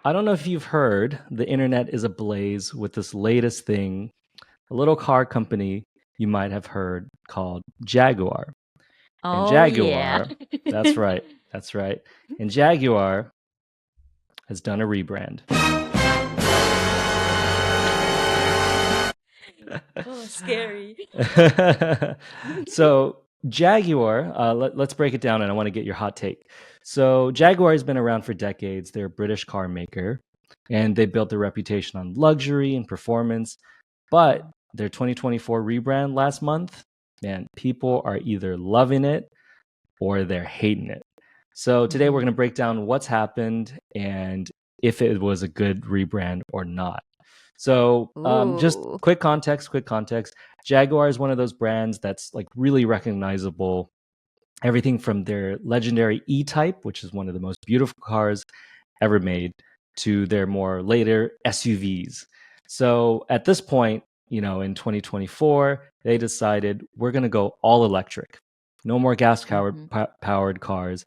I don't know if you've heard, the internet is ablaze with this latest thing, a little car company you might have heard called Jaguar. And Oh, yeah. Jaguar, that's right, that's right. And Jaguar has done a rebrand. Oh, scary. So Jaguar, let's break it down, and I want to get your hot take. So Jaguar has been around for decades. They're a British car maker, and they built their reputation on luxury and performance. But their 2024 rebrand last month, man, people are either loving it or they're hating it. So today we're Mhm. going to break down what's happened and if it was a good rebrand or not. So just Ooh. quick context, quick context. Jaguar is one of those brands that's like really recognizable. Everything from their legendary E-Type, which is one of the most beautiful cars ever made, to their more later SUVs. So at this point, in 2024, they decided we're going to go all electric. No more gas Mhm. powered cars.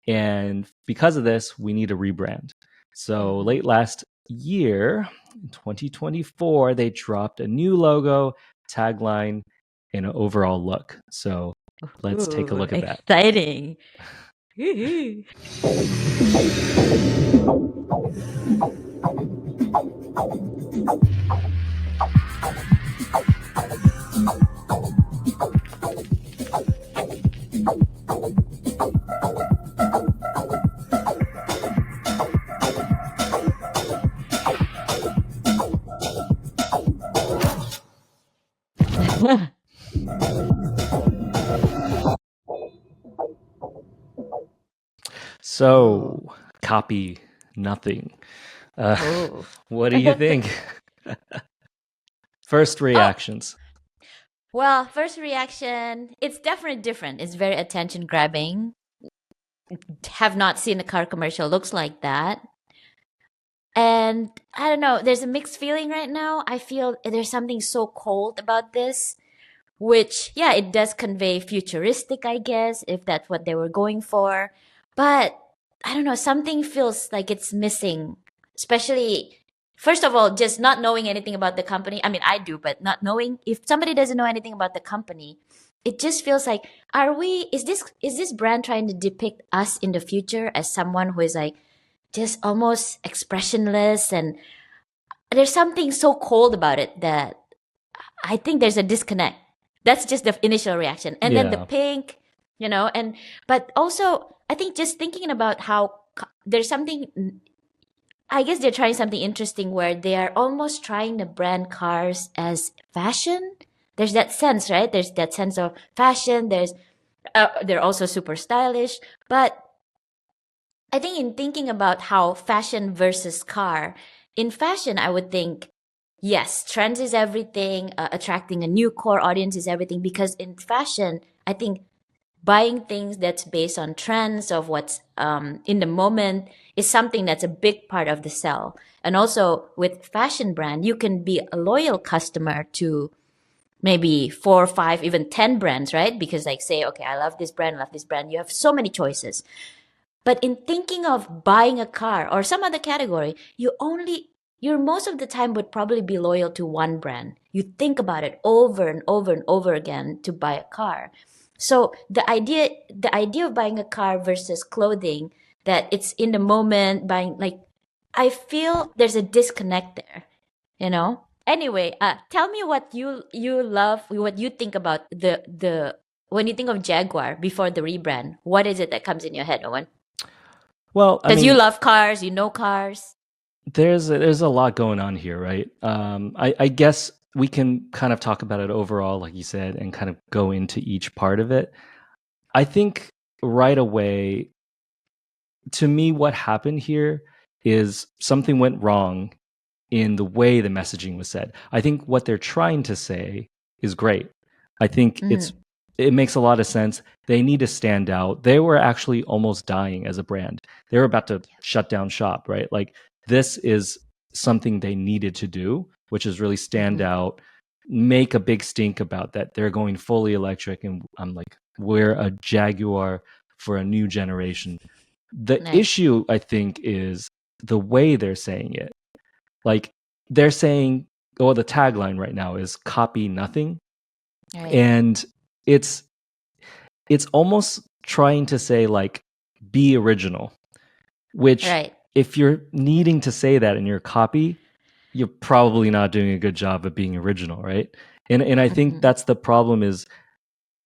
And because of this, we need a rebrand. So Mhm. late last year, in 2024, they dropped a new logo, tagline, and an overall look. So let's take a Ooh, look at that. exciting. Woohoo. Oh. So, copy nothing. Uh, Oh. what do you think? First Oh, reactions. well, first reaction, it's definitely different. It's very attention grabbing. Have not seen a car commercial looks like that. And I don't know, there's a mixed feeling right now. I feel there's something so cold about this, which, yeah, it does convey futuristic, I guess, if that's what they were going for. But I don't know, something feels like it's missing, especially, first of all, just not knowing anything about the company. I mean, I do, but not knowing, if somebody doesn't know anything about the company, it just feels like, is this brand trying to depict us in the future as someone who is like just almost expressionless, and there's something so cold about it that I think there's a disconnect. That's just the initial reaction. And then the Yeah. pink, and but also I think just thinking about how there's something, I guess they're trying something interesting where they are almost trying to brand cars as fashion. There's that sense, right? There's that sense of fashion. They're also super stylish, but I think in thinking about how fashion versus car, in fashion, I would think, yes, trends is everything, attracting a new core audience is everything. Because in fashion, I think buying things that's based on trends of what's in the moment is something that's a big part of the sell. And also with fashion brand, you can be a loyal customer to maybe 4 or 5, even 10 brands, right? Because like say, okay, I love this brand, love this brand. You have so many choices. But in thinking of buying a car or some other category, you're most of the time would probably be loyal to one brand. You think about it over and over and over again to buy a car. So the idea of buying a car versus clothing, that it's in the moment buying, like, I feel there's a disconnect there, you know? Anyway, tell me what you love, what you think about the when you think of Jaguar before the rebrand. What is it that comes in your head, Owen? Well, I Because you mean, love cars, you know cars. there's a lot going on here, right? I guess we can kind of talk about it overall, like you said, and kind of go into each part of it. I think right away, to me, what happened here is something went wrong in the way the messaging was said. I think what they're trying to say is great. I think Mm, it makes a lot of sense. They need to stand out. They were actually almost dying as a brand. They were about to shut down shop, right? Like this is something they needed to do, which is really stand mm-hmm. out, make a big stink about that. They're going fully electric, and I'm like, we're a Jaguar for a new generation. The Right. issue, I think, is the way they're saying it. Like they're saying, well, the tagline right now is copy nothing. Right. And it's almost trying to say like be original, which Right. if you're needing to say that in your copy, you're probably not doing a good job of being original, right? And I think that's the problem is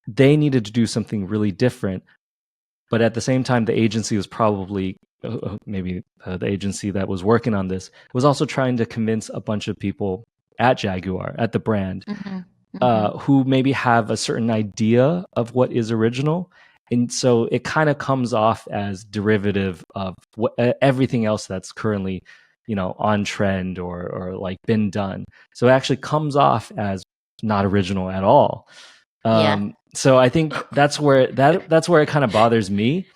they needed to do something really different, but at the same time the agency was probably maybe the agency that was working on this was also trying to convince a bunch of people at Jaguar, at the brand, who maybe have a certain idea of what is original. And so it kind of comes off as derivative of everything else that's currently, on trend or like been done. So it actually comes off as not original at all. Yeah. So I think that's where it kind of bothers me.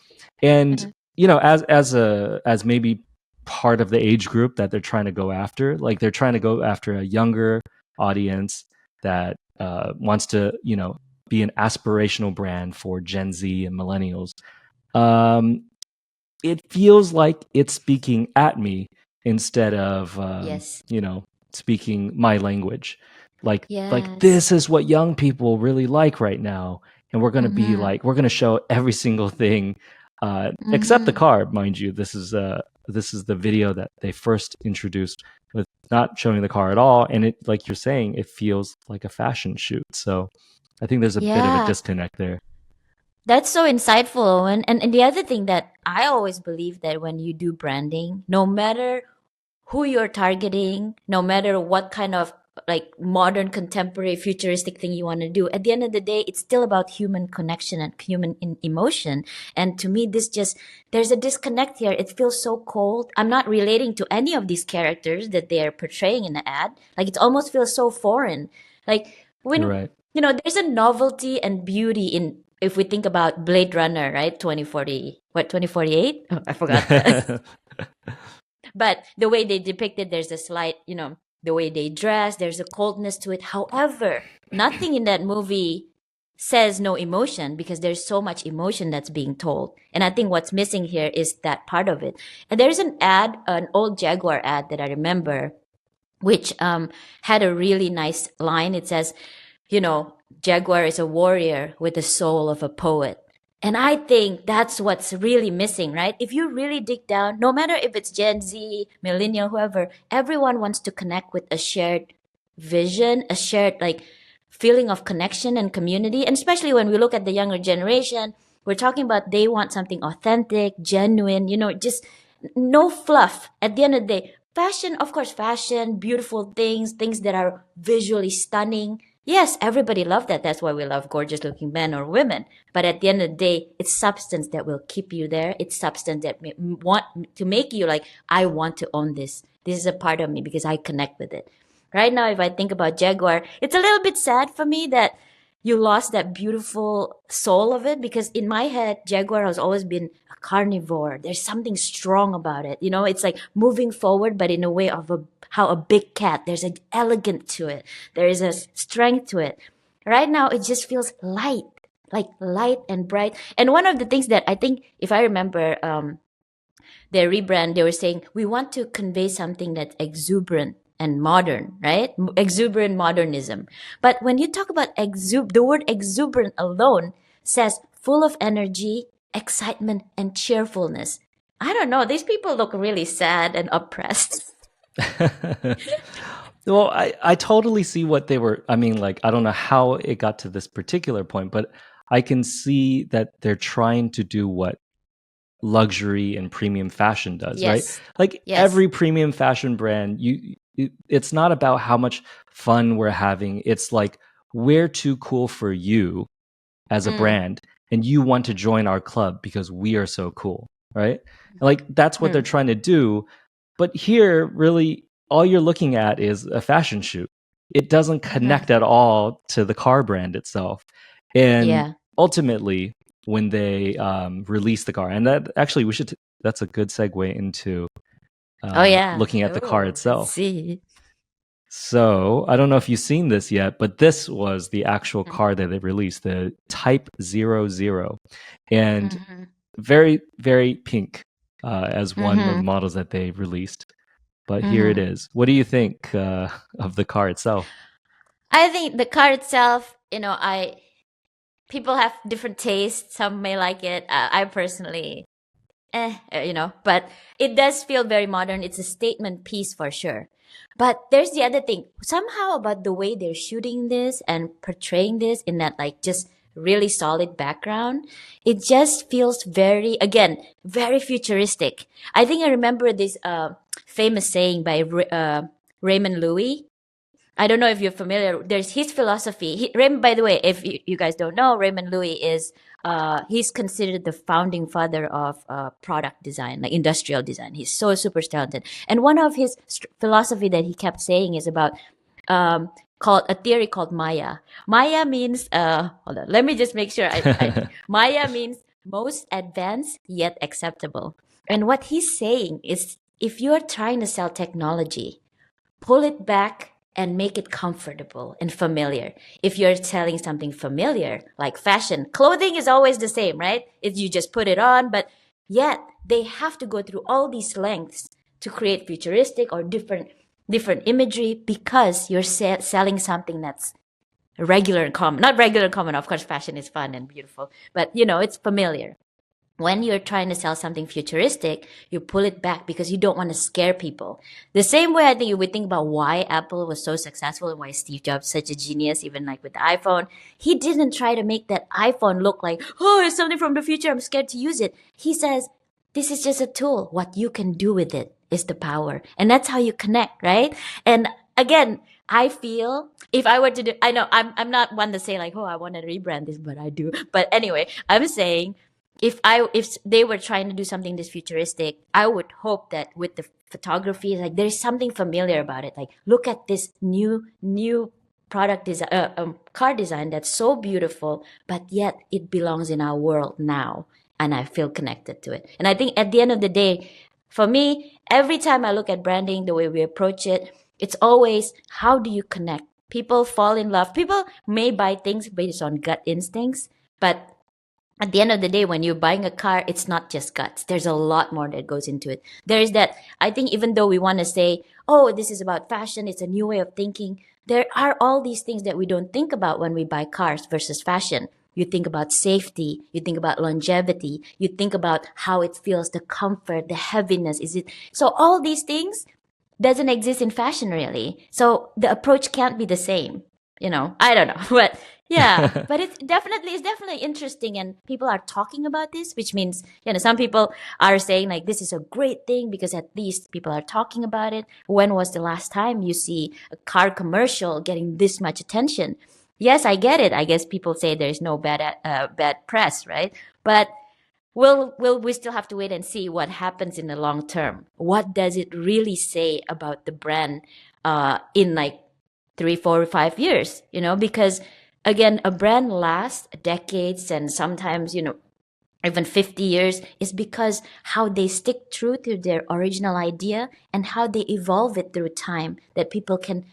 And as maybe part of the age group that they're trying to go after, like they're trying to go after a younger audience that wants to be an aspirational brand for Gen Z and millennials. It feels like it's speaking at me instead of Yes. speaking my language. Like Yes. this is what young people really like right now, and we're gonna be like we're gonna show every single thing, except the car, mind you. This is the video that they first introduced with not showing the car at all, and it, like you're saying, it feels like a fashion shoot. So I think there's a bit of a Yeah. disconnect there. That's so insightful, Owen. And the other thing that I always believe that when you do branding, no matter who you're targeting, no matter what kind of like modern, contemporary, futuristic thing you want to do, at the end of the day, it's still about human connection and human emotion. And to me, there's a disconnect here. It feels so cold. I'm not relating to any of these characters that they are portraying in the ad. Like it almost feels so foreign. Like when, You're right. there's a novelty and beauty in, if we think about Blade Runner, right? 2040, what, 2048? Oh, I forgot that. But the way they depicted, there's a slight, the way they dress, there's a coldness to it. However, nothing in that movie says no emotion because there's so much emotion that's being told. And I think what's missing here is that part of it. And there's an ad, an old Jaguar ad that I remember, which had a really nice line. It says, Jaguar is a warrior with the soul of a poet. And I think that's what's really missing, right? If you really dig down, no matter if it's Gen Z, millennial, whoever, everyone wants to connect with a shared vision, a shared like feeling of connection and community. And especially when we look at the younger generation, we're talking about they want something authentic, genuine, just no fluff. At the end of the day, fashion, of course, fashion, beautiful things that are visually stunning. Yes, everybody loves that. That's why we love gorgeous looking men or women. But at the end of the day, it's substance that will keep you there. It's substance that want to make you like, I want to own this. This is a part of me because I connect with it. Right now, if I think about Jaguar, it's a little bit sad for me that you lost that beautiful soul of it because in my head, Jaguar has always been a carnivore. There's something strong about it. It's like moving forward, but in a way of how a big cat, there's an elegance to it. There is a strength to it. Right now, it just feels light, like light and bright. And one of the things that I think, if I remember, their rebrand, they were saying, we want to convey something that's exuberant and modern, right? Exuberant modernism. But when you talk about the word exuberant alone says full of energy, excitement, and cheerfulness. I don't know. These people look really sad and oppressed. Well, I totally see what they were. I mean, like, I don't know how it got to this particular point, but I can see that they're trying to do what luxury and premium fashion does, right? Yes. Like Yes. every premium fashion brand, it's not about how much fun we're having. It's like we're too cool for you as a brand, and you want to join our club because we are so cool, right? Like that's what they're trying to do. But here, really, all you're looking at is a fashion shoot. It doesn't connect at all to the car brand itself. And Yeah. ultimately, when they release the car, and that actually that's a good segue into Oh yeah. looking at the car Let's itself. see. So I don't know if you've seen this yet, but this was the actual car that they released, the Type 00, and very, very pink. as one of the Mm-hmm. models that they released. But here it Mm-hmm. is. What do you think of the car itself? I think the car itself, I people have different tastes. Some may like it. I personally, but it does feel very modern. It's a statement piece for sure. But there's the other thing. Somehow about the way they're shooting this and portraying this in that like just really solid background, it just feels very, again, very futuristic. I think I remember this famous saying by Raymond Louis. I don't know if you're familiar. There's his philosophy. Raymond, by the way, if you guys don't know, Raymond Louis is he's considered the founding father of product design, like industrial design. He's so super talented. And one of his philosophy that he kept saying is about called a theory called Maya. Maya means hold on, let me just make sure. Maya means most advanced yet acceptable. And what he's saying is, if you're trying to sell technology, pull it back and make it comfortable and familiar. If you're selling something familiar, like fashion, clothing is always the same, right? If you just put it on, but yet they have to go through all these lengths to create futuristic or different imagery because you're selling something that's regular and common. Not regular and common, of course, fashion is fun and beautiful, but it's familiar. When you're trying to sell something futuristic, you pull it back because you don't want to scare people. The same way I think you would think about why Apple was so successful and why Steve Jobs is such a genius, even like with the iPhone. He didn't try to make that iPhone look like, oh, it's something from the future. I'm scared to use it. He says, this is just a tool. What you can do with it is the power. And that's how you connect, right? And again, I feel if I were to do, I know I'm not one to say like, oh, I want to rebrand this, but I do. But anyway, I'm saying if they were trying to do something this futuristic, I would hope that with the photography, like there's something familiar about it. Like look at this new product design, car design that's so beautiful, but yet it belongs in our world now, and I feel connected to it. And I think at the end of the day, for me, every time I look at branding, the way we approach it, it's always how do you connect? People fall in love. People may buy things based on gut instincts, but at the end of the day, when you're buying a car, it's not just guts. There's a lot more that goes into it. There is that, I think, even though we want to say, oh, this is about fashion, it's a new way of thinking, there are all these things that we don't think about when we buy cars versus fashion. You think about safety, you think about longevity, you think about how it feels, the comfort, the heaviness. Is it so? All these things doesn't exist in fashion really. So the approach can't be the same. I don't know, but yeah, but it's definitely interesting, and people are talking about this, which means some people are saying like this is a great thing because at least people are talking about it. When was the last time you see a car commercial getting this much attention? Yes, I get it. I guess people say there's no bad press, right? But will we still have to wait and see what happens in the long term? What does it really say about the brand in like 3, 4, 5 years? Because again, a brand lasts decades and sometimes even 50 years is because how they stick true to their original idea and how they evolve it through time, that people can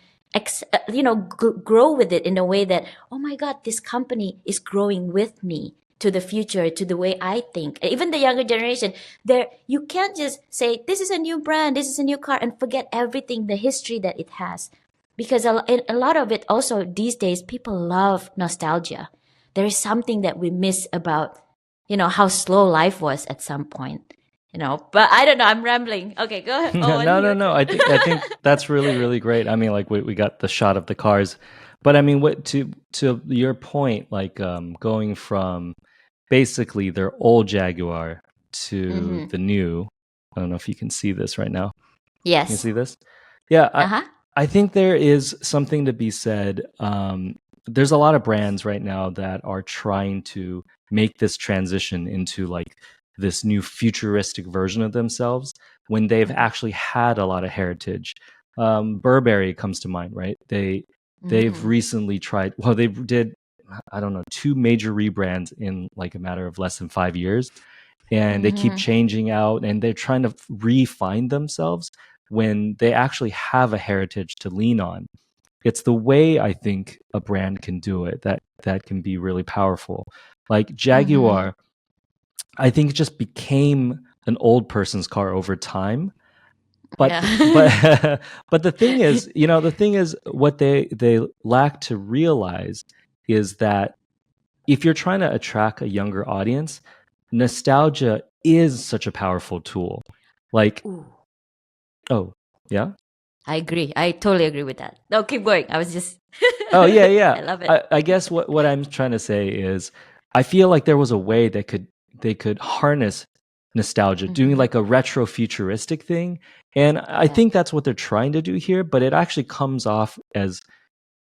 grow with it in a way that, oh my god, this company is growing with me to the future, to the way I think. Even the younger generation, there you can't just say this is a new brand, this is a new car, and forget everything, the history that it has, because a lot of it also these days people love nostalgia. There is something that we miss about how slow life was at some point. But I don't know, I'm rambling. Okay, go ahead. Oh, and your No. turn. I think that's really great. I mean, like we got the shot of the cars, but I mean, what to your point, like going from basically their old Jaguar to Mm-hmm. the new. I don't know if you can see this right now. Can you Yes. see this? Yeah, Uh-huh. I think there is something to be said. There's a lot of brands right now that are trying to make this transition into like this new futuristic version of themselves when they've Mm-hmm. actually had a lot of heritage. Burberry comes to mind, right? They've Mm-hmm. recently tried. Well, they did, I don't know, two major rebrands in like a matter of less than 5 years, and they keep Mm-hmm. changing out and they're trying to refine themselves when they actually have a heritage to lean on. It's the way I think a brand can do it that can be really powerful. Like Mm-hmm. Jaguar, I think it just became an old person's car over time. But Yeah. but the thing is, what they lack to realize is that if you're trying to attract a younger audience, nostalgia is such a powerful tool. Like, Ooh, oh, yeah. I agree. I totally agree with that. No, keep going. I was just. Oh, yeah, yeah. I love it. I guess what I'm trying to say is I feel like there was a way that they could harness nostalgia, doing Mm-hmm. like a retro futuristic thing. And I Yeah. think that's what they're trying to do here, but it actually comes off as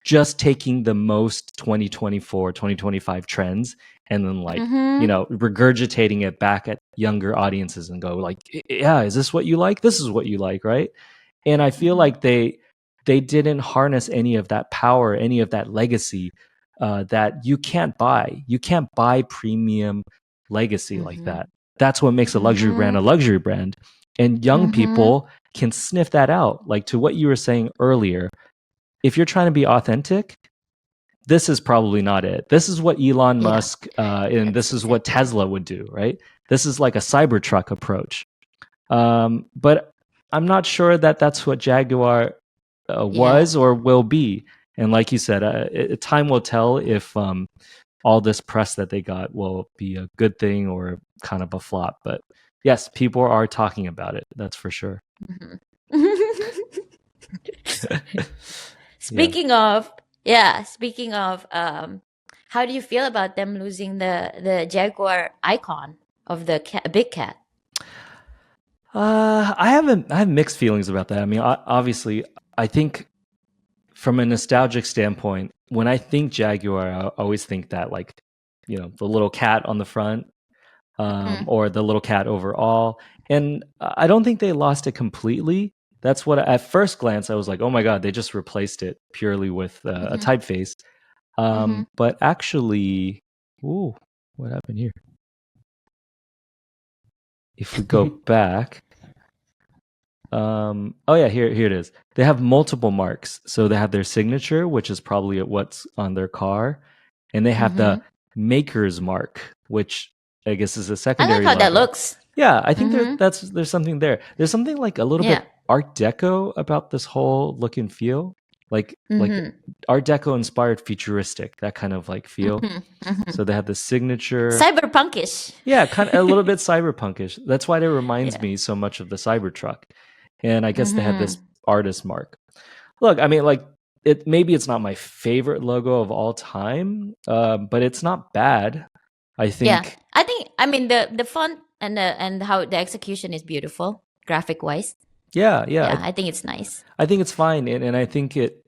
just taking the most 2024, 2025 trends and then like, Mm-hmm. regurgitating it back at younger audiences and go like, yeah, is this what you like? This is what you like, right? And I feel Mm-hmm. like they didn't harness any of that power, any of that legacy that you can't buy. You can't buy premium legacy like Mm-hmm. that. That's what makes a luxury brand Mm-hmm. a luxury brand. And young Mm-hmm. people can sniff that out. Like to what you were saying earlier, if you're trying to be authentic, this is probably not it. This is what Elon Yeah. Musk and That's this is what exactly. Tesla would do, right? This is like a Cybertruck approach. But I'm not sure that that's what Jaguar Yeah. was or will be. And like you said, time will tell if all this press that they got will be a good thing or kind of a flop. But yes, people are talking about it. That's for sure. Mm-hmm. Yeah. Speaking of, how do you feel about them losing the Jaguar icon of the big cat? I have mixed feelings about that. I mean, obviously, I think from a nostalgic standpoint, when I think Jaguar, I always think that like, the little cat on the front, Mm-hmm. or the little cat overall. And I don't think they lost it completely. That's what at first glance I was like, oh my god, they just replaced it purely with a Mm-hmm. typeface. Mm-hmm. But actually, ooh, what happened here? If we go back, oh yeah, here it is. They have multiple marks. So they have their signature, which is probably what's on their car, and they have Mm-hmm. the maker's mark, which I guess is a I like secondary how that logo. looks. Yeah, I think Mm-hmm. there's something there. There's something like a little Yeah. bit Art Deco about this whole look and feel, like Mm-hmm. Art Deco inspired futuristic, that kind of like feel. Mm-hmm. Mm-hmm. So they have the signature, Cyberpunkish. yeah, kind of a little bit cyberpunkish. That's why it reminds Yeah. me so much of the Cybertruck. And I guess they have this Mm-hmm. artist mark. Look, I mean, like maybe it's not my favorite logo of all time, but it's not bad. I Yeah. think, I mean the font and how the execution is beautiful, graphic wise. yeah, yeah. Yeah, I think it's nice. I think it's fine, and I think it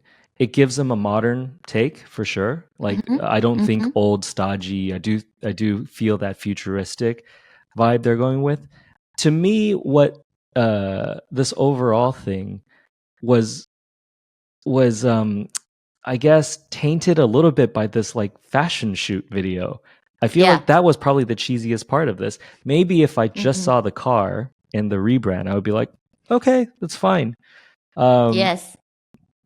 gives them a modern take for sure. Like Mm-hmm. I don't think Mm-hmm. old stodgy. I do feel that futuristic vibe they're going with. To me, what this overall thing was was I guess tainted a little bit by this like fashion shoot video. I feel Yeah. like that was probably the cheesiest part of this. Maybe if I just Mm-hmm. saw the car and the rebrand, I would be like, okay, that's fine. Um, Yes.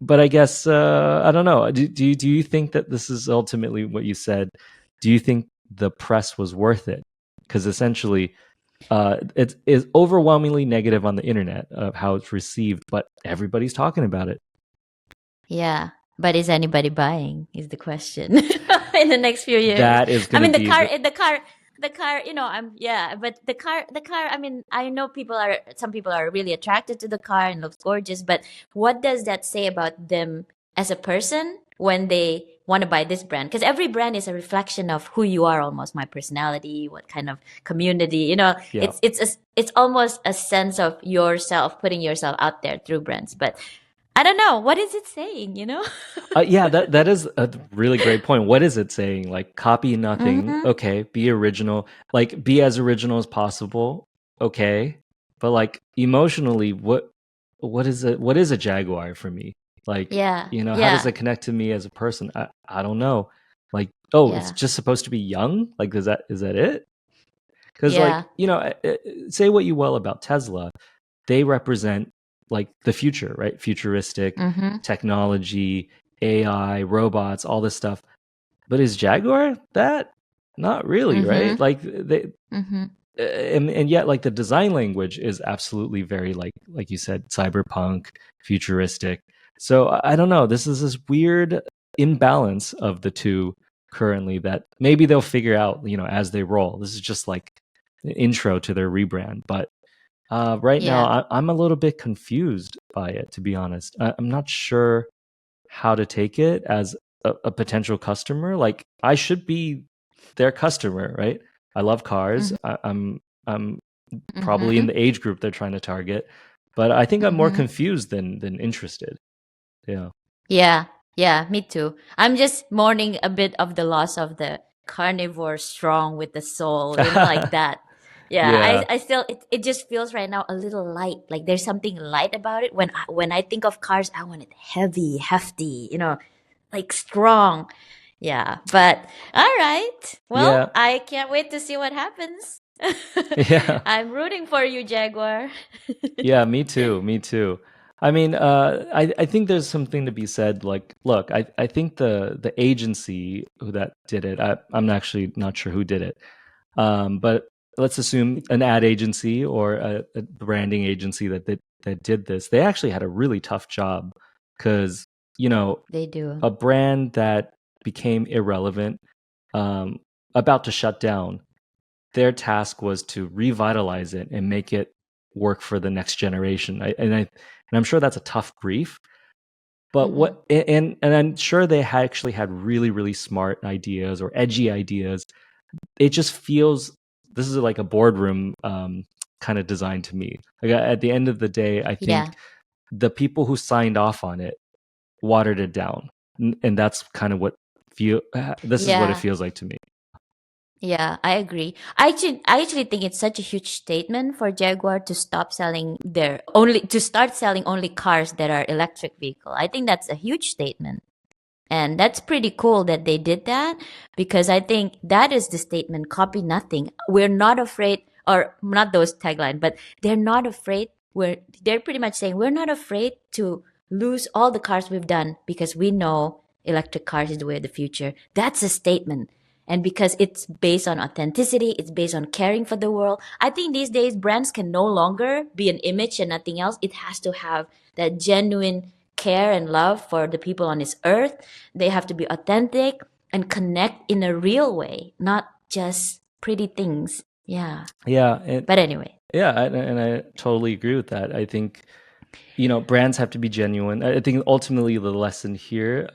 but I guess I don't know. Do you think that this is ultimately what you said? Do you think the press was worth it? Because essentially, it is overwhelmingly negative on the internet of how it's received, but everybody's talking about it. Yeah. But is anybody buying is the question in the next few years. That is I going to mean be the the car, I'm yeah, but the car, I mean, I know some people are really attracted to the car and looks gorgeous, but what does that say about them as a person when they want to buy this brand? Because every brand is a reflection of who you are, almost my personality, what kind of community, yeah. it's almost a sense of yourself, putting yourself out there through brands. But I don't know. What is it saying? Yeah, that is a really great point. What is it saying? Like, copy nothing. Mm-hmm. Okay, be original. Like, be as original as possible. Okay, but like emotionally, what is it? What is a Jaguar for me? Like, Yeah. how does Yeah. it connect to me as a person? I don't know. Like, oh, it's Yeah. just supposed to be young. Like, is that it? Because Yeah. like say what you will about Tesla, they represent like the future, right? Futuristic Mm-hmm. technology, AI, robots, all this stuff. But is Jaguar that? Not really, Mm-hmm. right? Like they Mm-hmm. and yet like the design language is absolutely very like you said, cyberpunk, futuristic. So I don't know, this is this weird imbalance of the two currently that maybe they'll figure out, as they roll. This is just like an intro to their rebrand, but right now Yeah. I'm a little bit confused by it, to be honest. I'm not sure how to take it as a potential customer. Like, I should be their customer, right? I love cars. Mm-hmm. I'm probably in Mm-hmm. the age group they're trying to target, but I think I'm more Mm-hmm. confused than interested. Yeah. Yeah, yeah, me too. I'm just mourning a bit of the loss of the carnivore strong with the soul, like that. Yeah, Yeah. I still it just feels right now a little light. Like there's something light about it. When I think of cars, I want it heavy, hefty, like strong. Yeah, but all right. Well, Yeah. I can't wait to see what happens. Yeah. I'm rooting for you, Jaguar. Yeah, me too. Me too. I mean, I think there's something to be said. Like, look, I think the agency who that did it, I'm actually not sure who did it, but let's assume an ad agency or a branding agency that did this. They actually had a really tough job because you know They do. a brand that became irrelevant, um, about to shut down, their task was to revitalize it and make it work for the next generation. And I'm sure that's a tough brief. But Mm-hmm. and I'm sure they actually had really really smart ideas or edgy ideas. It just feels this is like a boardroom kind of design to me. Like at the end of the day, I think Yeah. the people who signed off on it watered it down, and that's kind of what feel. This is what it Yeah. feels like to me. Yeah, I agree. I actually think it's such a huge statement for Jaguar to start selling only cars that are electric vehicle. I think that's a huge statement. And that's pretty cool that they did that because I think that is the statement, copy nothing. We're not afraid, or not those tagline, but they're not afraid. They're pretty much saying we're not afraid to lose all the cars we've done because we know electric cars is the way of the future. That's a statement. And because it's based on authenticity, it's based on caring for the world. I think these days brands can no longer be an image and nothing else. It has to have that genuine care and love for the people on this earth. They have to be authentic and connect in a real way, not just pretty things. Yeah. Yeah, and But anyway. yeah, and I totally agree with that. I think brands have to be genuine. I think ultimately the lesson here,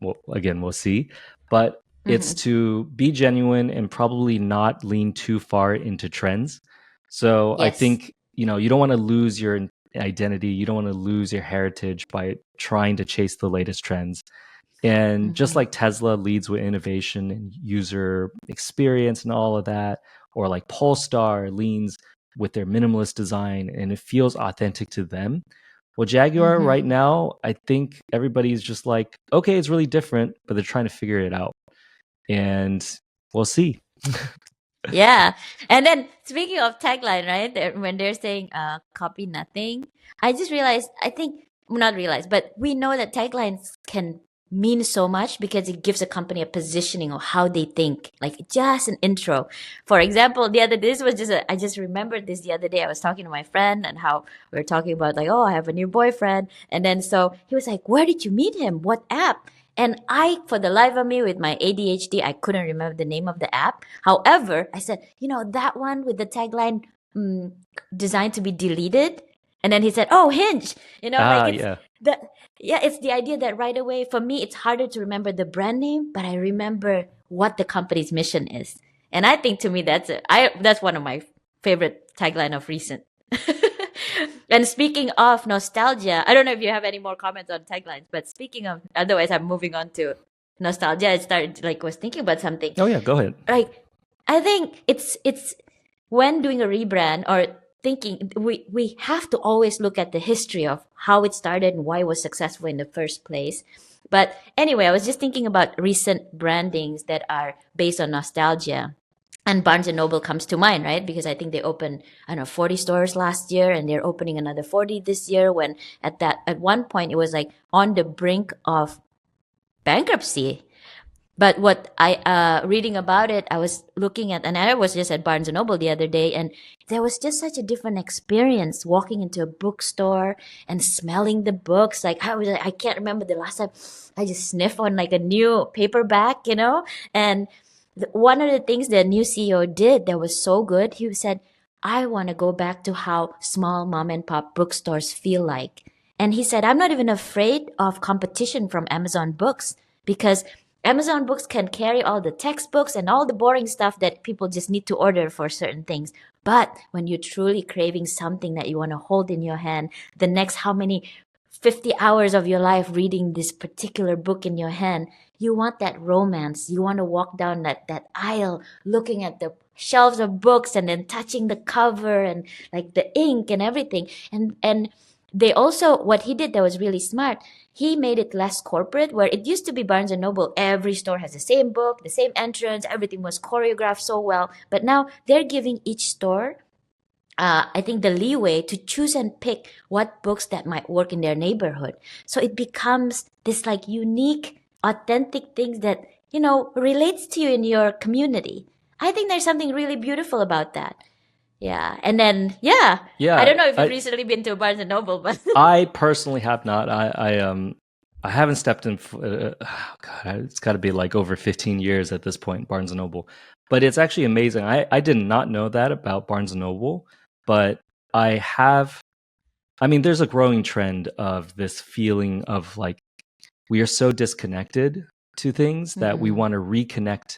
well, again, we'll see, but it's Hmm. to be genuine and probably not lean too far into trends. So I Yes. think, you don't want to lose your identity. You don't want to lose your heritage by trying to chase the latest trends. And just Hmm. like Tesla leads with innovation and user experience and all of that, or like Polestar leans with their minimalist design and it feels authentic to them. Well, Jaguar right Hmm. now, I think everybody's just like, okay, it's really different, but they're trying to figure it out. And we'll see. Yeah. And then speaking of tagline, right? When they're saying copy nothing, I just realized, I think, well, not realized, but we know that taglines can mean so much because it gives a company a positioning of how they think, like just an intro. For example, I just remembered this the other day. I was talking to my friend and how we were talking about like, oh, I have a new boyfriend. And then so he was like, where did you meet him? What app? And for the life of me, with my ADHD, I couldn't remember the name of the app. However, I said, that one with the tagline, mm, designed to be deleted. And then he said, oh, Hinge. Like Ah, it's yeah. the, yeah, it's the idea that right away, for me, it's harder to remember the brand name, but I remember what the company's mission is. And I think to me, that's one of my favorite tagline of recent. And speaking of nostalgia, I don't know if you have any more comments on taglines, but speaking of, otherwise I'm moving on to nostalgia. I started like was thinking about something. Oh, yeah, go ahead. Like I think it's when doing a rebrand or thinking, we have to always look at the history of how it started and why it was successful in the first place. But anyway, I was just thinking about recent brandings that are based on nostalgia. And Barnes and Noble comes to mind, right? Because I think they opened, I don't know, 40 stores last year and they're opening another 40 this year, when at one point it was like on the brink of bankruptcy. But what I reading about it, I was looking at, and I was just at Barnes and Noble the other day, and there was just such a different experience walking into a bookstore and smelling the books. Like I can't remember the last time I just sniffed on like a new paperback, And one of the things the new CEO did that was so good, he said, "I want to go back to how small mom and pop bookstores feel like." And he said, "I'm not even afraid of competition from Amazon Books because Amazon Books can carry all the textbooks and all the boring stuff that people just need to order for certain things. But when you're truly craving something that you want to hold in your hand, the next how many 50 hours of your life reading this particular book in your hand, you want that romance. You want to walk down that aisle looking at the shelves of books and then touching the cover and like the ink and everything. And they also, what he did that was really smart, he made it less corporate, where it used to be Barnes and Noble, every store has the same book, the same entrance, everything was choreographed so well. But now they're giving each store, I think, the leeway to choose and pick what books that might work in their neighborhood. So it becomes this like unique, authentic things that, relates to you in your community. I think there's something really beautiful about that. Yeah. And then, yeah. I don't know if you've recently been to Barnes and Noble, but I personally have not. I haven't stepped in. God, it's got to be like over 15 years at this point, Barnes and Noble. But it's actually amazing. I did not know that about Barnes and Noble, but I have. I mean, there's a growing trend of this feeling of like we are so disconnected to things that we want to reconnect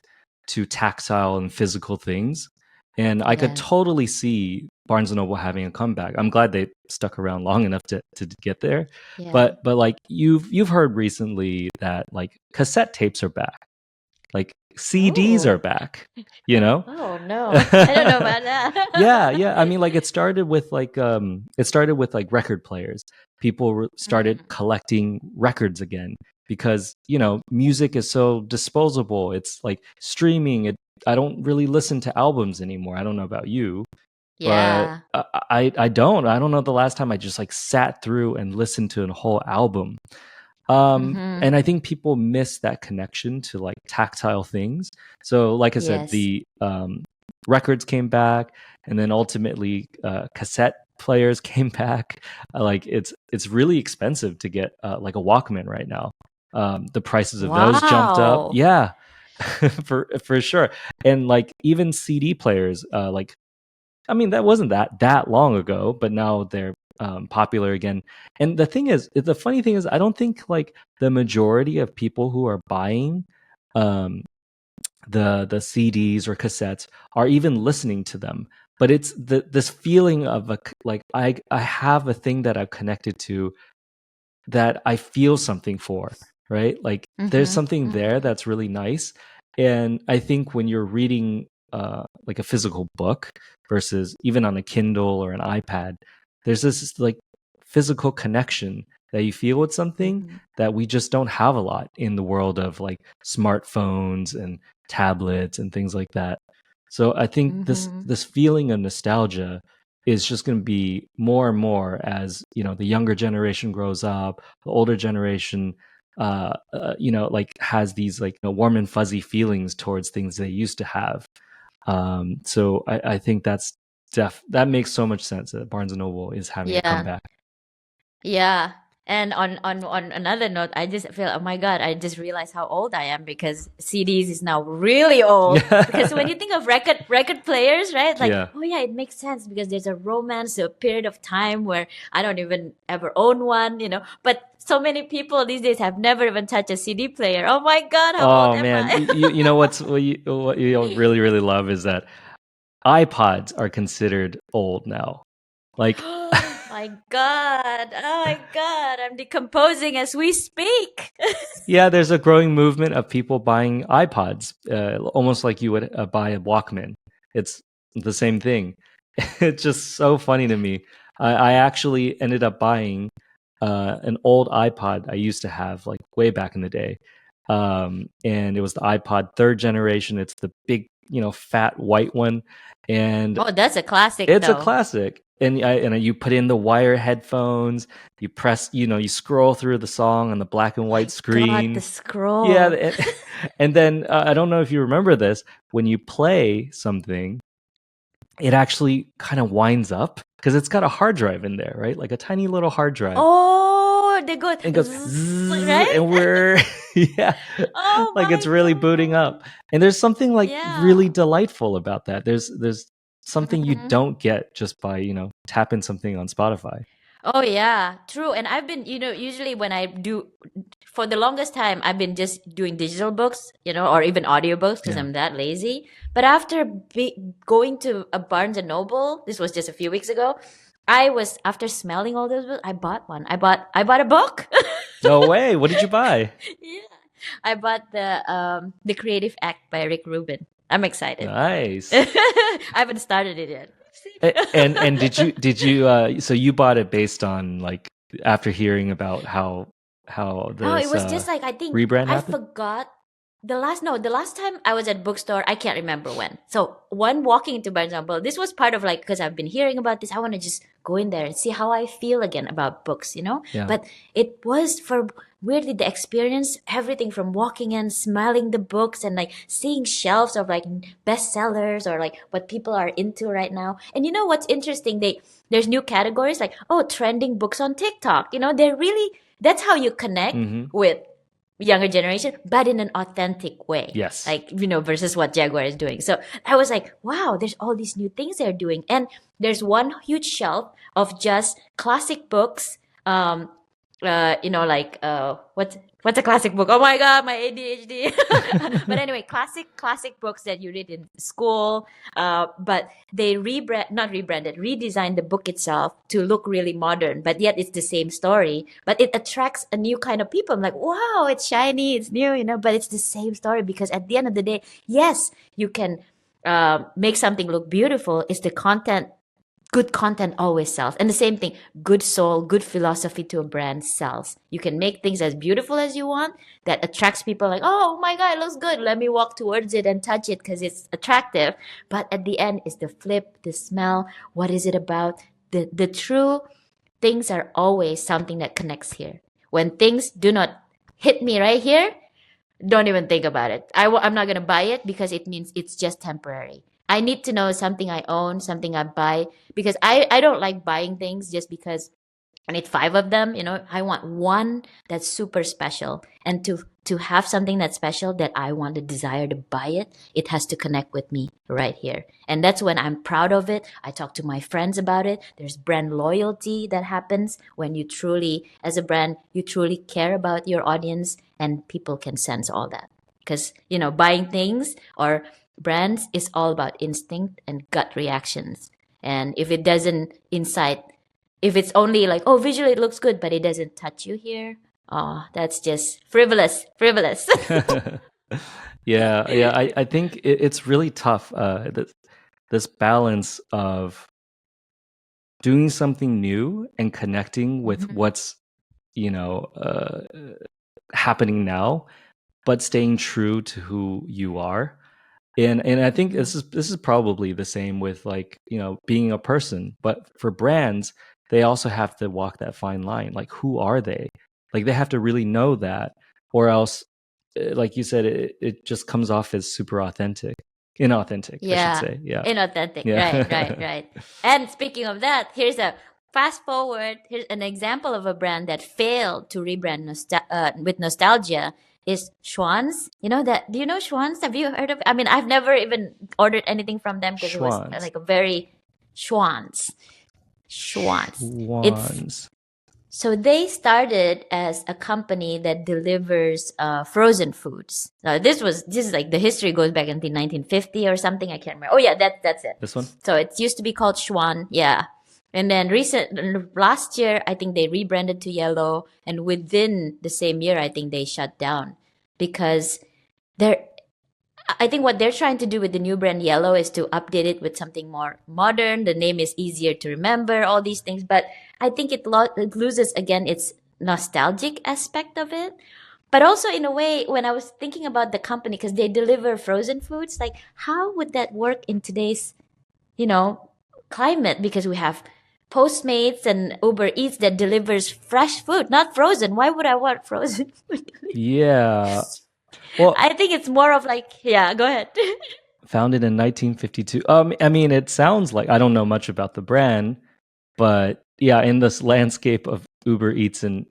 to tactile and physical things. And I could totally see Barnes and Noble having a comeback. I'm glad they stuck around long enough to get there. Yeah. But like you've heard recently that like cassette tapes are back. Like CDs are back, Oh no. I don't know about that. yeah. I mean, like it started with like record players. People started collecting records again because, music is so disposable. It's like streaming. I don't really listen to albums anymore. I don't know about you, Yeah. but I don't. I don't know the last time I just like sat through and listened to a whole album. And I think people miss that connection to like tactile things. So like I said, the records came back, and then ultimately cassette players came back. Like it's really expensive to get like a Walkman right now. The prices of those jumped up. Yeah, for sure. And like even CD players, like, I mean, that wasn't that long ago, but now they're popular again. And the funny thing is, I don't think like the majority of people who are buying um, the CDs or cassettes are even listening to them. But it's this feeling of like I have a thing that I've connected to that I feel something for, right? Like there's something there that's really nice. And I think when you're reading like a physical book versus even on a Kindle or an iPad, there's this like physical connection that you feel with something that we just don't have a lot in the world of like smartphones and tablets and things like that. So I think this feeling of nostalgia is just going to be more and more as the younger generation grows up, the older generation like has these like warm and fuzzy feelings towards things they used to have. So I think that makes so much sense that Barnes and Noble is having a comeback. Yeah. And on another note, I just feel, oh my God, I just realized how old I am because CDs is now really old. Because when you think of record players, right? Like, oh yeah, it makes sense because there's a romance, a period of time where I don't even ever own one, But so many people these days have never even touched a CD player. Oh my God, how old am I? you know what you really, really love is that iPods are considered old now. Like my God. Oh my God. I'm decomposing as we speak. Yeah, there's a growing movement of people buying iPods, almost like you would buy a Walkman. It's the same thing. It's just so funny to me. I actually ended up buying an old iPod I used to have, like way back in the day. And it was the iPod third generation. It's the big fat white one, and Oh, that's a classic it's a though. classic. And you put in the wire headphones, you press, you scroll through the song on the black and white My God, the screen. Yeah, scroll. and then I don't know if you remember this. When you play something, it actually kind of winds up because it's got a hard drive in there, right? Like a tiny little hard drive. Oh, they go And it goes zzz, zzz, right? and we're yeah, Oh like it's my really booting God. up. And there's something like really Yeah. delightful about that. There's something you Mhm. don't get just by tapping something on Spotify. Oh yeah, true. And I've been, usually when I do, for the longest time, I've been just doing digital books, or even audiobooks because Yeah. I'm that lazy. But after going to a Barnes and Noble, this was just a few weeks ago, after smelling all those books, I bought one. I bought a book. No way. What did you buy? Yeah. I bought the Creative Act by Rick Rubin. I'm excited. Nice. I haven't started it yet. And did you so you bought it based on like after hearing about how Oh, it this was just like I think rebrand I happened? forgot the last time I was at bookstore, I can't remember when. So when walking into Barnes and Noble, this was part of like because I've been hearing about this, I want to just go in there and see how I feel again about books. Yeah. But it was for weirdly the experience, everything from walking in, smelling the books, and like seeing shelves of like bestsellers or like what people are into right now. And you know what's interesting? There's new categories like trending books on TikTok. They're really that's how you connect Mm-hmm. with younger generation, but in an authentic way. Yes. Like, versus what Jaguar is doing. So I was like, wow, there's all these new things they're doing. And there's one huge shelf of just classic books. What's a classic book? Oh my God, my ADHD. But anyway, classic books that you read in school. But they redesigned the book itself to look really modern, but yet it's the same story. But it attracts a new kind of people. I'm like, wow, it's shiny, it's new, but it's the same story because at the end of the day, yes, you can make something look beautiful. It's the content. Good content always sells. And the same thing, good soul, good philosophy to a brand sells. You can make things as beautiful as you want that attracts people like, oh my God, it looks good. Let me walk towards it and touch it because it's attractive. But at the end is the flip, the smell. What is it about? The true things are always something that connects here. When things do not hit me right here, don't even think about it. I'm not going to buy it because it means it's just temporary. I need to know something I own, something I buy, because I don't like buying things just because I need 5 of them. I want one that's super special. And to have something that's special that I want the desire to buy it, it has to connect with me right here. And that's when I'm proud of it. I talk to my friends about it. There's brand loyalty that happens when you truly, as a brand, you truly care about your audience and people can sense all that. Because, buying things or brands is all about instinct and gut reactions. And if it doesn't incite, if it's only like, oh, visually it looks good, but it doesn't touch you here, oh, that's just frivolous. Yeah. I think it's really tough. This balance of doing something new and connecting with Mhm. what's you know uh, happening now, but staying true to who you are. And I think Mhm. this is probably the same with like being a person, but for brands they also have to walk that fine line. Like who are they? Like they have to really know that, or else, like you said, it just comes off as super inauthentic, I should Yeah, say. Yeah, inauthentic. Right, right, yeah. right. And speaking of that, here's a fast forward. Here's an example of a brand that failed to rebrand with nostalgia. Is Schwann's? You know that? Do you know Schwann's? Have you heard of? I mean, I've never even ordered anything from them because it was Schwann's. like a very Schwann's. Schwann's. It's Schwann's. So they started as a company that delivers frozen foods. Now this is like the history goes back until 1950 or something. I can't remember. Oh yeah, that's it. This one. So it used to be called Schwann, yeah. And then last year, I think they rebranded to Yellow, and within the same year, I think they shut down because they're I think what they're trying to do with the new brand Yellow is to update it with something more modern. The name is easier to remember, all these things. But I think it loses again its nostalgic aspect of it. But also in a way, when I was thinking about the company, because they deliver frozen foods, like how would that work in today's, you know, climate? Because we have Postmates and Uber Eats that delivers fresh food, not frozen. Why would I want frozen food? Yeah. Well, I think it's more of like, yeah, go ahead. founded in 1952. I mean, it sounds like I don't know much about the brand, but yeah, in this landscape of Uber Eats and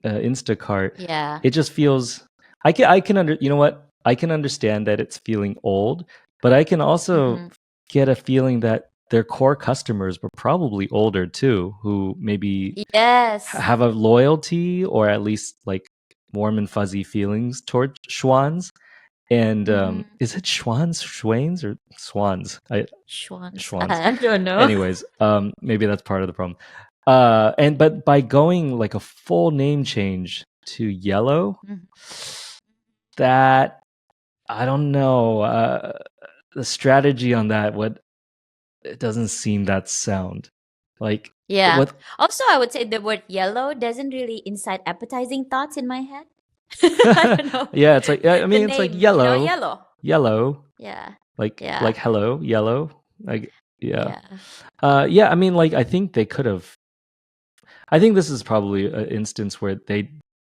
Instacart, Yeah. it just feels. I can you know what? I can understand that it's feeling old, but I can also Mm-hmm. get a feeling that their core customers were probably older too, who maybe Yes. have a loyalty or at least like warm and fuzzy feelings toward Schwann's. And Mm-hmm. is it Schwann's, Schwains, or Swans? Schwann's. Schwann's. I don't know. Anyways, maybe that's part of the problem. And but by going like a full name change to Yellow, Mhm. that I don't know. The strategy on that, it doesn't seem that sound. Like Yeah. what? Also, I would say the word yellow doesn't really incite appetizing thoughts in my head. I don't know. Yeah, it's like I The mean, it's like name, yellow, yellow. yellow, Yeah. like Yeah. hello, yellow. Like yeah, Yeah. yeah. I mean, like I think they could have. I think this is probably an instance where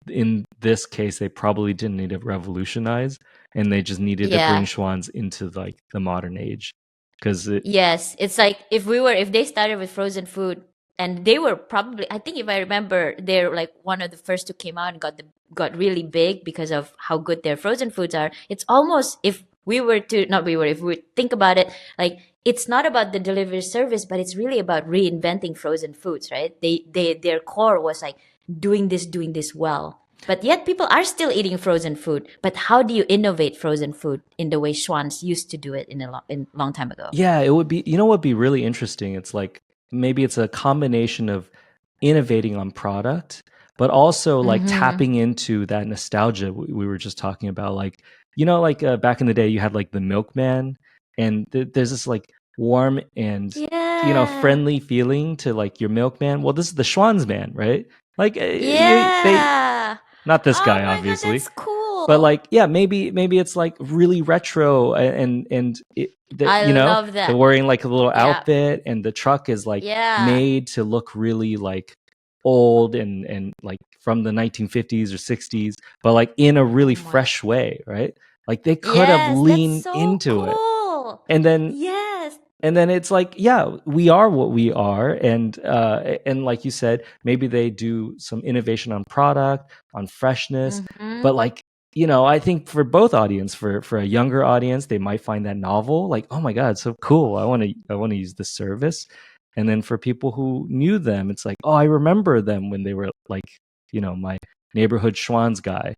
in this case, they probably didn't need to revolutionize, and they just needed to bring Yeah. Schwann's into like the modern age, because it, Yes. It's like if they started with frozen food and they were probably, I think if I remember, they're like one of the first who came out and got really big because of how good their frozen foods are. It's almost, if we were to, not we were, if we think about it, like it's not about the delivery service, but it's really about reinventing frozen foods, right? Their core was like doing this well. But yet people are still eating frozen food. But how do you innovate frozen food in the way Schwann's used to do it in long time ago? yeah, it would be. You know, what would be really interesting? It's like maybe it's a combination of innovating on product, but also like Mm-hmm. tapping into that nostalgia we were just talking about. Like like back in the day, you had like the milkman, and there's this like warm and Yeah. friendly feeling to like your milkman. Well, this is the Schwann's man, right? Like they Yeah. not this Oh guy, my God, obviously, that's but cool. like yeah, maybe it's like really retro, I love they're that. wearing like a little Yeah. outfit, and the truck is like Yeah. made to look really like old and like from the 1950s or 60s, but like in a really Oh my. fresh way, right? Like they could have Yes, that's leaned so into it, cool. and then Yes. it's like yeah, we are what we are, and like you said, maybe they do some innovation on product, on freshness, Mm-hmm. but like I think for both audience, for a younger audience, they might find that novel, like oh my god, so cool, I want to use this service. And then for people who knew them, it's like, oh, I remember them when they were like my neighborhood Schwann's guy.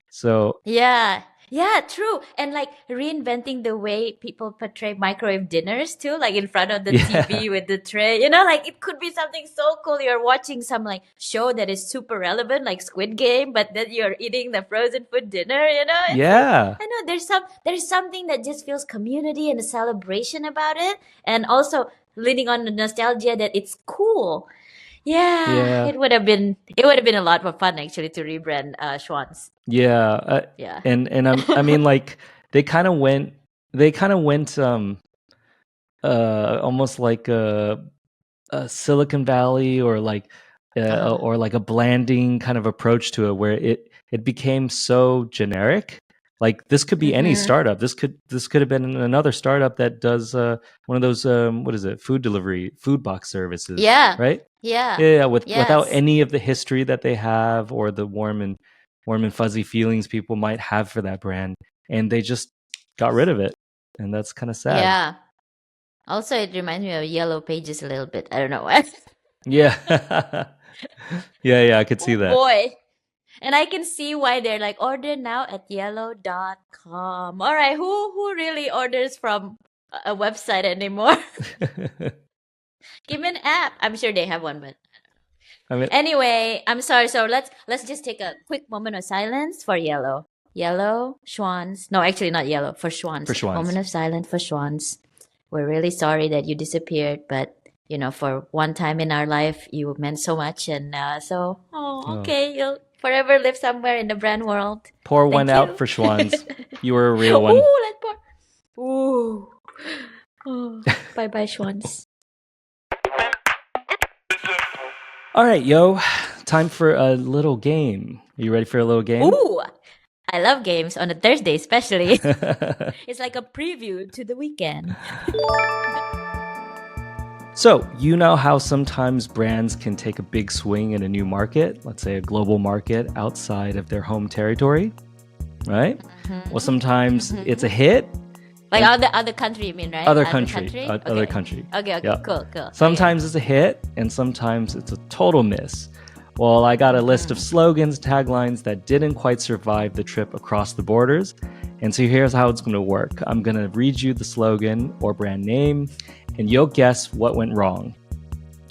So Yeah. Yeah, true. And like reinventing the way people portray microwave dinners too, like in front of the yeah, TV with the tray. Like it could be something so cool. You're watching some like show that is super relevant, like Squid Game, but then you're eating the frozen food dinner. It's like, yeah, I know there's something that just feels community and a celebration about it. And also leaning on the nostalgia that it's cool. Yeah, yeah. it would have been a lot more fun actually to rebrand Schwann's. Yeah, Yeah. I mean, like they kind of went, almost like a Silicon Valley, or like Uh-huh. a blanding kind of approach to it, where it became so generic. Like this could be any Mm-hmm. startup. This could have been another startup that does one of those what is it, food box services, Yeah. right? Yeah. Yeah, without Yes. any of the history that they have, or the warm and fuzzy feelings people might have for that brand, and they just got rid of it, and that's kind of sad. Yeah. Also, it reminds me of Yellow Pages a little bit. I don't know why. Yeah, yeah, I could see Oh that. boy. And I can see why they're like order now at yellow.com. All right, who really orders from a website anymore? Give me an app. I'm sure they have one, but I mean, anyway, I'm sorry. So let's just take a quick moment of silence for Yellow. Yellow, Schwann's. No, actually not Yellow, for for Schwann's. Moment Schwann's. of silence for Schwann's. We're really sorry that you disappeared, but for one time in our life, you meant so much, and so Oh, okay, Forever live somewhere in the brand world. Pour Thank one you. out for Schwann's. You were a real one. Ooh, let's pour. Ooh. Oh, bye-bye, Schwanns. All right, yo. Time for a little game. Are you ready for a little game? Ooh, I love games on a Thursday, especially. It's like a preview to the weekend. So, you know how sometimes brands can take a big swing in a new market, let's say a global market outside of their home territory, right? Well, sometimes it's a hit. Like other country, you mean, right? Other country. Okay, Yep. cool. Sometimes it's a hit, and sometimes it's a total miss. Well, I got a list of slogans, taglines that didn't quite survive the trip across the borders. And so here's how it's going to work. I'm going to read you the slogan or brand name, and you'll guess what went wrong.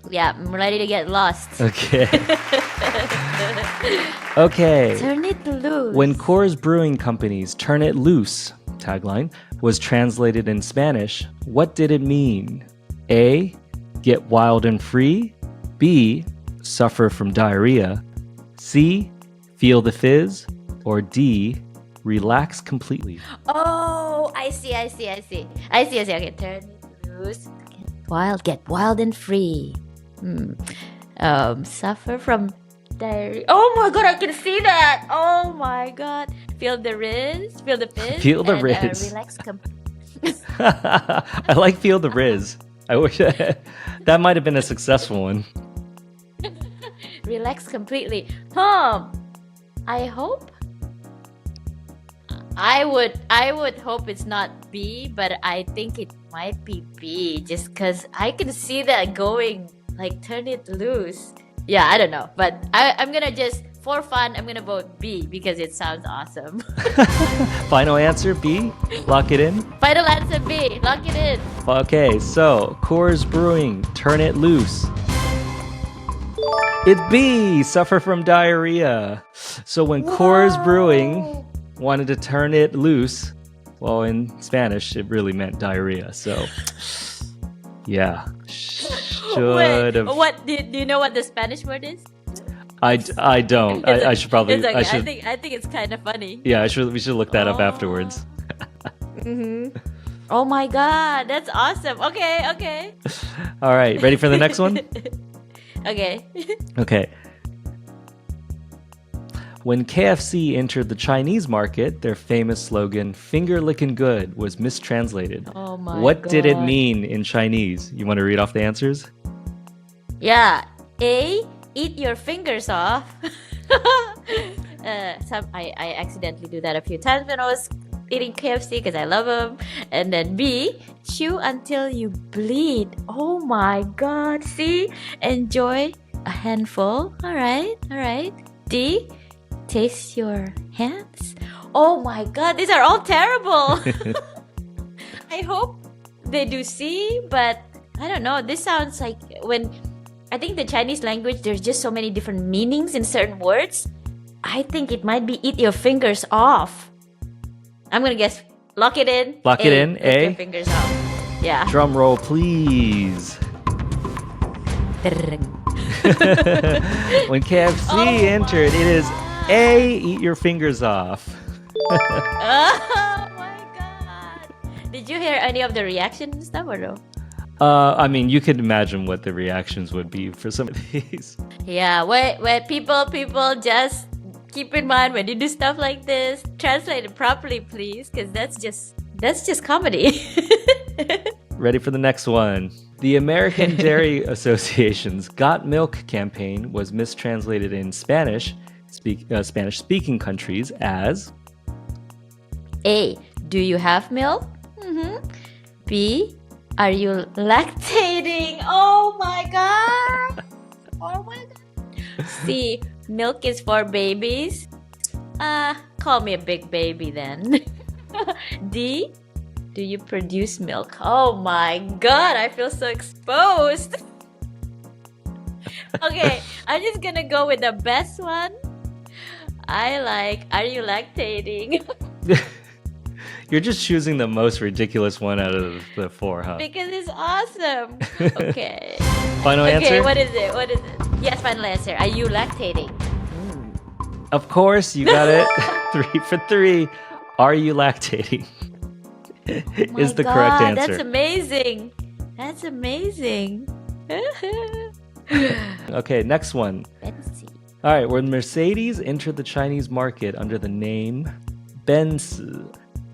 Yeah, I'm ready to get lost. Okay. Okay. Turn it loose. When Coors Brewing Company's Turn It Loose tagline was translated in Spanish, what did it mean? A, get wild and free. B, suffer from diarrhea. C, feel the fizz. Or D, relax completely. Oh, I see. Okay, turn it loose. Get wild and free. Suffer from diarrhea. Oh my god, I can see that. Oh my god. Feel the fizz. Feel the riz. Relax I like feel the riz. I wish that might have been a successful one. Relax completely. I hope. I would hope it's not B, but I think it might be B, just because I can see that going, like, turn it loose. Yeah, I don't know, but I'm gonna just, for fun, I'm gonna vote B because it sounds awesome. Final answer, B? Lock it in? Final answer, B. Lock it in. Okay, so Coors Brewing, Turn It Loose. It's B, suffer from diarrhea. So when Coors Brewing wanted to turn it loose, well, in Spanish, it really meant diarrhea. So, yeah, should have. What do you know what the Spanish word is? I don't. I should probably. It's okay. I should. I think it's kind of funny. Yeah, we should look that up afterwards. Oh my god, that's awesome. Okay. All right, ready for the next one? Okay. Okay. When KFC entered the Chinese market, their famous slogan, "Finger lickin' good," was mistranslated. Oh my god. What did it mean in Chinese? You want to read off the answers? Yeah. A, eat your fingers off. I accidentally do that a few times when I was eating KFC because I love them. And then B, chew until you bleed. Oh my god. See? Enjoy a handful. All right. D, taste your hands. Oh my god, these are all terrible. I hope they do C, but I don't know. This sounds like when I think the Chinese language, there's just so many different meanings in certain words. I think it might be eat your fingers off. I'm gonna guess. Lock it in. Lock it in. Eat A. your fingers off. Yeah. Drum roll, please. When KFC entered, it is A, eat your fingers off. Oh my god. Did you hear any of the reaction and stuff or no? I mean, you could imagine what the reactions would be for some of these. Yeah, where people just keep in mind when you do stuff like this, translate it properly, please, because that's just comedy. Ready for the next one. The American Dairy Association's Got Milk campaign was mistranslated in Spanish-speaking countries as A, do you have milk? B, are you lactating? Oh my god. C, milk is for babies. Call me a big baby then. D, do you produce milk? Oh my god, I feel so exposed. Okay, I'm just gonna go with the best one. I like, are you lactating? You're just choosing the most ridiculous one out of the four, huh? Because it's awesome. Okay. Final answer? Okay, what is it? Yes, final answer. Are you lactating? Of course, you got it. 3 for 3. Are you lactating? Is the correct answer. That's amazing. That's amazing. Okay, next one. Fancy. All right, when Mercedes entered the Chinese market under the name Benz,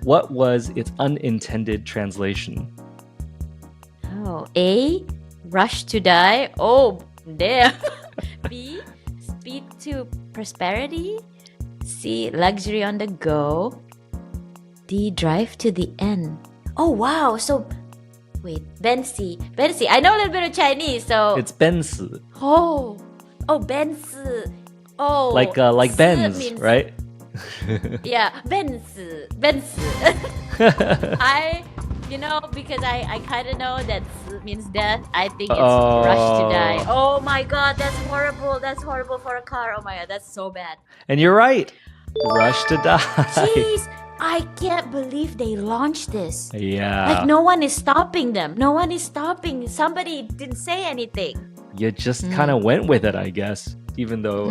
what was its unintended translation? Oh, A, rush to die. Oh, damn. B, speed to prosperity. C, luxury on the go. D, drive to the end. Oh, wow. So, wait, Benzi. Benzi. I know a little bit of Chinese, so... It's Benz. Oh, Benz. Oh, Like Benz, means, right? Yeah, Benz. Because I kind of know that means death. I think it's rush to die. Oh my god, that's horrible. That's horrible for a car. Oh my god, that's so bad. And you're right. Rush to die. Jeez, I can't believe they launched this. Yeah. Like no one is stopping them. No one is stopping. Somebody didn't say anything. You just kind of went with it, I guess. Even though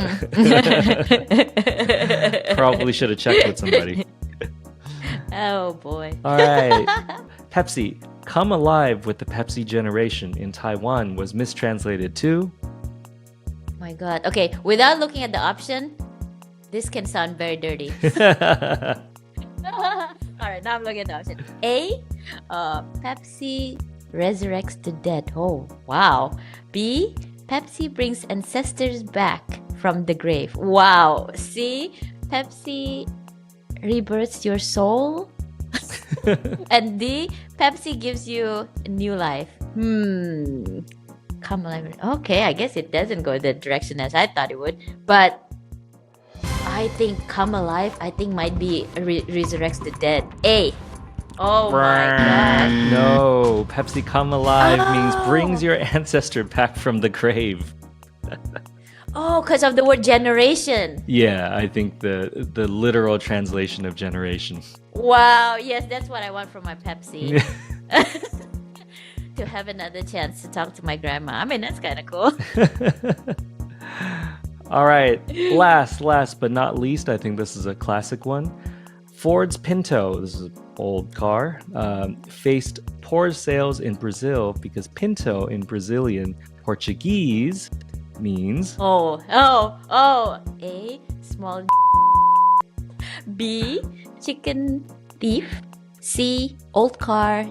probably should have checked with somebody. Oh boy. All right. Pepsi. Come alive with the Pepsi generation in Taiwan was mistranslated to... Oh my god. Okay, without looking at the option, this can sound very dirty. Alright, now I'm looking at the option. A, Pepsi resurrects the dead. Oh, wow. B, Pepsi brings ancestors back from the grave. Wow. C, Pepsi rebirths your soul. And D, Pepsi gives you new life. Come alive. Okay, I guess it doesn't go the direction as I thought it would. But I think come alive, might be resurrects the dead. A. Oh my god. No, Pepsi come alive means brings your ancestor back from the grave. Oh, because of the word generation. Yeah, I think the literal translation of generation. Wow, yes, that's what I want from my Pepsi. To have another chance to talk to my grandma. I mean, that's kind of cool. All right, last but not least, I think this is a classic one. Ford's Pinto, this is an old car, faced poor sales in Brazil because Pinto in Brazilian Portuguese means... A, small B, chicken thief. C, old car.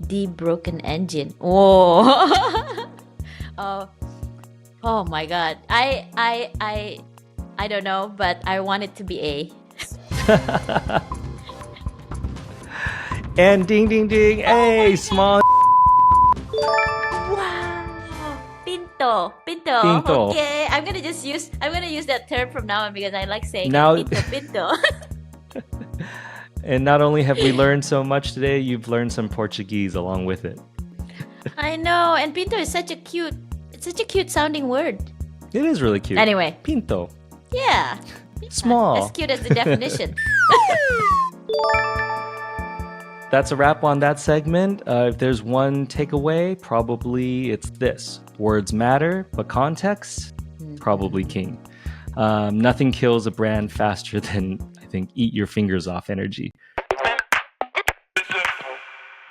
D, broken engine. Oh. Oh my god. I don't know, but I want it to be A. And ding ding ding, A, small... Wow. Pinto. Okay, I'm gonna use that term from now on because I like saying pinto. And not only have we learned so much today, you've learned some Portuguese along with it. I know, and pinto is such a cute sounding word. It is really cute. Anyway. Pinto. Yeah. Small. As cute as the definition. That's a wrap on that segment. If there's one takeaway, probably it's this. Words matter, but context, probably king. Nothing kills a brand faster than, I think, eat your fingers off energy.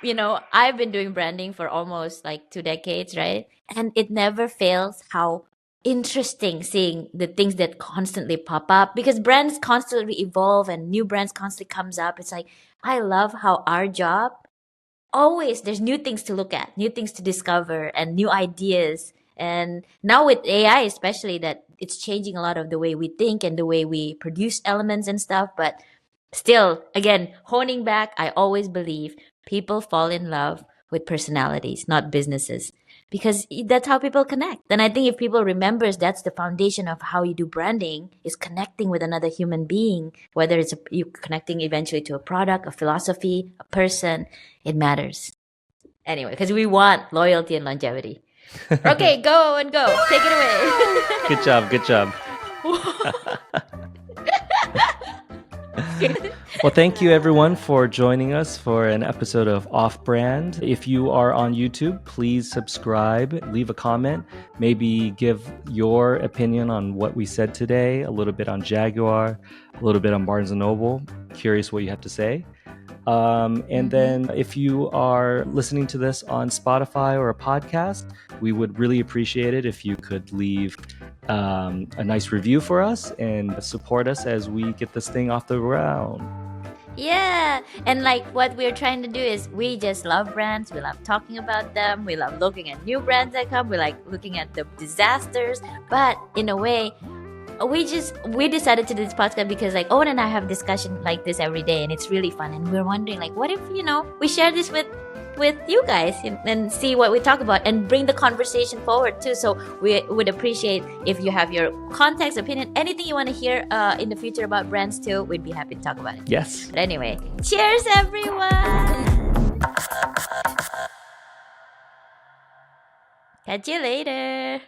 I've been doing branding for almost like 2 decades, right? And it never fails how interesting seeing the things that constantly pop up because brands constantly evolve and new brands constantly comes up. It's like, I love how our job always, there's new things to look at, new things to discover and new ideas. And now with AI, especially that it's changing a lot of the way we think and the way we produce elements and stuff. But still, again, honing back, I always believe people fall in love with personalities, not businesses, because that's how people connect. And I think if people remembers that's the foundation of how you do branding is connecting with another human being, whether it's you connecting eventually to a product, a philosophy, a person, it matters. Anyway, because we want loyalty and longevity. Okay, go and go. Take it away. Good job. Well, thank you everyone for joining us for an episode of Off Brand. If you are on YouTube, please subscribe, leave a comment, maybe give your opinion on what we said today, a little bit on Jaguar, a little bit on Barnes & Noble. Curious what you have to say. And then if you are listening to this on Spotify or a podcast, we would really appreciate it if you could leave a nice review for us and support us as we get this thing off the ground. Yeah, and like what we're trying to do is we just love brands. We love talking about them. We love looking at new brands that come. We like looking at the disasters. But in a way, we decided to do this podcast because like Owen and I have discussion like this every day, and it's really fun. And we're wondering like, what if we share this with you guys and see what we talk about and bring the conversation forward too. So we would appreciate if you have your context, opinion, anything you want to hear in the future about brands too. We'd be happy to talk about it. Yes. But anyway, cheers everyone. Catch you later.